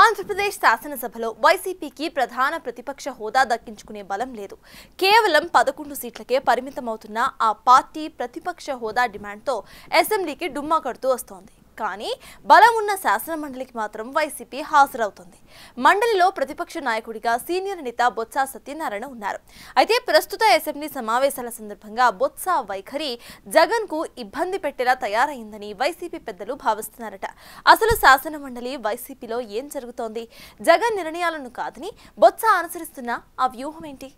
ఆంధ్రప్రదేశ్ శాసనసభలో వైసీపీకి ప్రధాన ప్రతిపక్ష హోదా దక్కించుకునే బలం లేదు. కేవలం 11 సీట్లకే పరిమితమవుతున్న ఆ పార్టీ ప్రతిపక్ష హోదా డిమాండ్తో అసెంబ్లీకి డుమ్మా కడుతూ వస్తోంది. కానీ బలం ఉన్న శాసన మండలికి మాత్రం వైసీపీ హాజరవుతుంది. మండలిలో ప్రతిపక్ష నాయకుడిగా సీనియర్ నేత బొత్స సత్యనారాయణ ఉన్నారు. అయితే ప్రస్తుత అసెంబ్లీ సమావేశాల సందర్భంగా బొత్స వైఖరి జగన్ కు ఇబ్బంది పెట్టేలా తయారైందని వైసీపీ పెద్దలు భావిస్తున్నారట. అసలు శాసన మండలి వైసీపీలో ఏం జరుగుతోంది? జగన్ నిర్ణయాలను కాదని బొత్స అనుసరిస్తున్న ఆ వ్యూహం ఏంటి?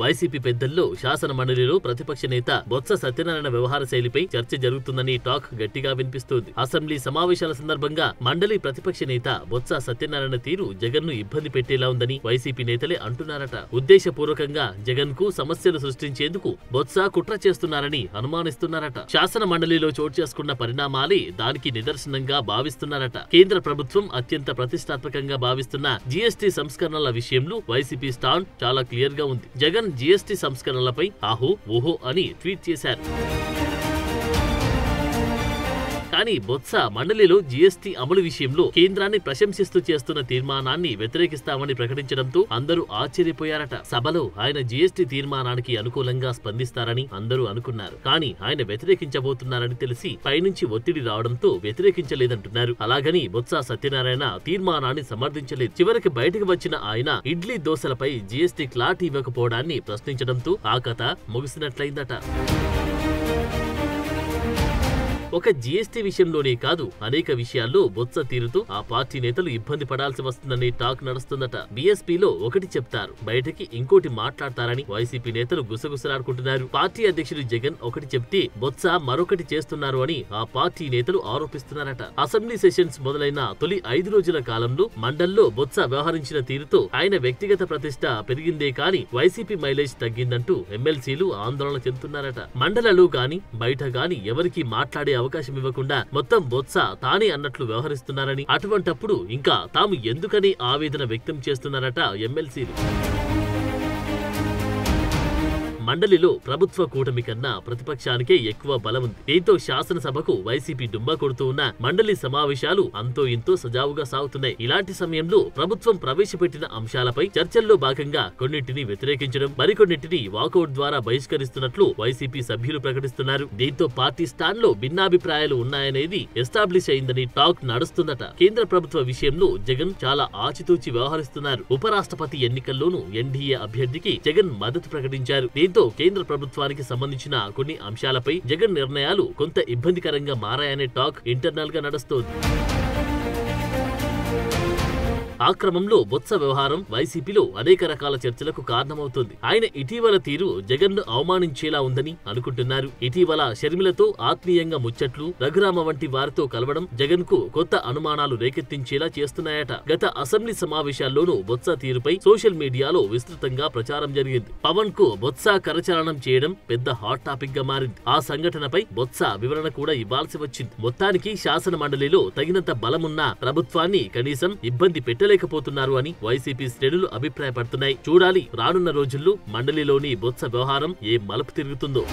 వైసీపీ పెద్దల్లో శాసన మండలిలో ప్రతిపక్ష నేత బొత్స సత్యనారాయణ వ్యవహార శైలిపై చర్చ జరుగుతుందని టాక్ గట్టిగా వినిపిస్తోంది. అసెంబ్లీ సమావేశాల సందర్భంగా మండలి ప్రతిపక్ష నేత బొత్స సత్యనారాయణ తీరు జగన్ ను ఇబ్బంది పెట్టేలా ఉందని వైసీపీ నేతలే అంటున్నారట. ఉద్దేశపూర్వకంగా జగన్ కు సమస్యలు సృష్టించేందుకు బొత్స కుట్ర చేస్తున్నారని అనుమానిస్తున్నారట. శాసన మండలిలో చోటు చేసుకున్న పరిణామాలే దానికి నిదర్శనంగా భావిస్తున్నారట. కేంద్ర ప్రభుత్వం అత్యంత ప్రతిష్టాత్మకంగా భావిస్తున్న జీఎస్టీ సంస్కరణల విషయంలో వైసీపీ స్టాండ్ చాలా క్లియర్ గా ఉంది. జగన్ జీఎస్టీ సంస్కరణలపై ఆహో ఓహో అని ట్వీట్ చేశారు. కానీ బొత్స మండలిలో జీఎస్టీ అమలు విషయంలో కేంద్రాన్ని ప్రశంసిస్తూ చేస్తున్న తీర్మానాన్ని వ్యతిరేకిస్తామని ప్రకటించడంతో అందరూ ఆశ్చర్యపోయారట. సభలో ఆయన జీఎస్టీ తీర్మానానికి అనుకూలంగా స్పందిస్తారని అందరూ అనుకున్నారు. కానీ ఆయన వ్యతిరేకించబోతున్నారని తెలిసి పైనుంచి ఒత్తిడి రావడంతో వ్యతిరేకించలేదంటున్నారు. అలాగని బొత్స సత్యనారాయణ తీర్మానాన్ని సమర్థించలేదు. చివరికి బయటకు వచ్చిన ఆయన ఇడ్లీ దోశలపై జీఎస్టీ క్లాట్ ఇవ్వకపోవడాన్ని ప్రశ్నించడంతో ఆ కథ ముగిసినట్లయిందట. ఒక జీఎస్టీ విషయంలోనే కాదు అనేక విషయాల్లో బొత్స తీరుతూ ఆ పార్టీ నేతలు ఇబ్బంది పడాల్సి వస్తుందని టాక్ నడుస్తుందట. బీఎస్పీలో ఒకటి చెప్తారు, బయటకి ఇంకోటి మాట్లాడతారని వైసీపీ నేతలు గుసగుసలాడుకుంటున్నారు. పార్టీ అధ్యక్షుడు జగన్ ఒకటి చెప్తే బొత్స మరొకటి చేస్తున్నారు అని ఆ పార్టీ నేతలు ఆరోపిస్తున్నారట. అసెంబ్లీ సెషన్స్ మొదలైన తొలి 5 రోజుల కాలంలో మండల్లో బొత్స వ్యవహరించిన తీరుతో ఆయన వ్యక్తిగత ప్రతిష్ట పెరిగిందే కానీ వైసీపీ మైలేజ్ తగ్గిందంటూ ఎమ్మెల్సీలు ఆందోళన చెందుతున్నారట. మండలలో గాని బయట గాని ఎవరికి మాట్లాడే అవకాశం ఇవ్వకుండా మొత్తం బొత్స తానే అన్నట్లు వ్యవహరిస్తున్నారని, అటువంటప్పుడు ఇంకా తాము ఎందుకని ఆవేదన వ్యక్తం చేస్తున్నారట ఎమ్మెల్సీలు. మండలిలో ప్రభుత్వ కూటమి కన్నా ప్రతిపక్షానికే ఎక్కువ బలం ఉంది. దీంతో శాసనసభకు వైసీపీ డుమ్మా కొడుతూ ఉన్న మండలి సమావేశాలు అంతో ఇంతో సజావుగా సాగుతున్నాయి. ఇలాంటి సమయంలో ప్రభుత్వం ప్రవేశపెట్టిన అంశాలపై చర్చల్లో భాగంగా కొన్నింటిని వ్యతిరేకించడం, మరికొన్నింటిని వాకౌట్ ద్వారా బహిష్కరిస్తున్నట్లు వైసీపీ సభ్యులు ప్రకటిస్తున్నారు. దీంతో పార్టీ స్టాండ్ లో భిన్నాభిప్రాయాలు ఉన్నాయనేది ఎస్టాబ్లిష్ అయిందని టాక్ నడుస్తుందట. కేంద్ర ప్రభుత్వ విషయంలో జగన్ చాలా ఆచితూచి వ్యవహరిస్తున్నారు. ఉపరాష్ట్రపతి ఎన్నికల్లోనూ ఎన్డీఏ అభ్యర్థికి జగన్ మద్దతు ప్రకటించారు. కేంద్ర ప్రభుత్వానికి సంబంధించిన కొన్ని అంశాలపై జగన్ నిర్ణయాలు కొంత ఇబ్బందికరంగా మారాయనే టాక్ ఇంటర్నల్ గా నడుస్తోంది. ఆ క్రమంలో బొత్స వ్యవహారం వైసీపీలో అనేక రకాల చర్చలకు కారణమవుతోంది. ఆయన ఇటీవల తీరు జగన్ ను అవమానించేలా ఉందని అనుకుంటున్నారు. ఇటీవల షర్మిలతో ఆత్మీయంగా ముచ్చట్లు, రఘురామ వంటి వారితో కలవడం జగన్ కు కొత్త అనుమానాలు రేకెత్తించేలా చేస్తున్నాయట. గత అసెంబ్లీ సమావేశాల్లోనూ బొత్స తీరుపై సోషల్ మీడియాలో విస్తృతంగా ప్రచారం జరిగింది. పవన్ కు బొత్స కరచాలనం చేయడం పెద్ద హాట్ టాపిక్ గా మారింది. ఆ సంఘటనపై బొత్స వివరణ కూడా ఇవ్వాల్సి వచ్చింది. మొత్తానికి శాసన మండలిలో తగినంత బలమున్న ప్రభుత్వాన్ని కనీసం ఇబ్బంది పెట్టలేకపోతున్నారు అని వైసీపీ శ్రేణులు అభిప్రాయపడుతున్నాయి. చూడాలి రానున్న రోజుల్లో మండలిలోని బొత్స వ్యవహారం ఏ మలుపు తిరుగుతుందో.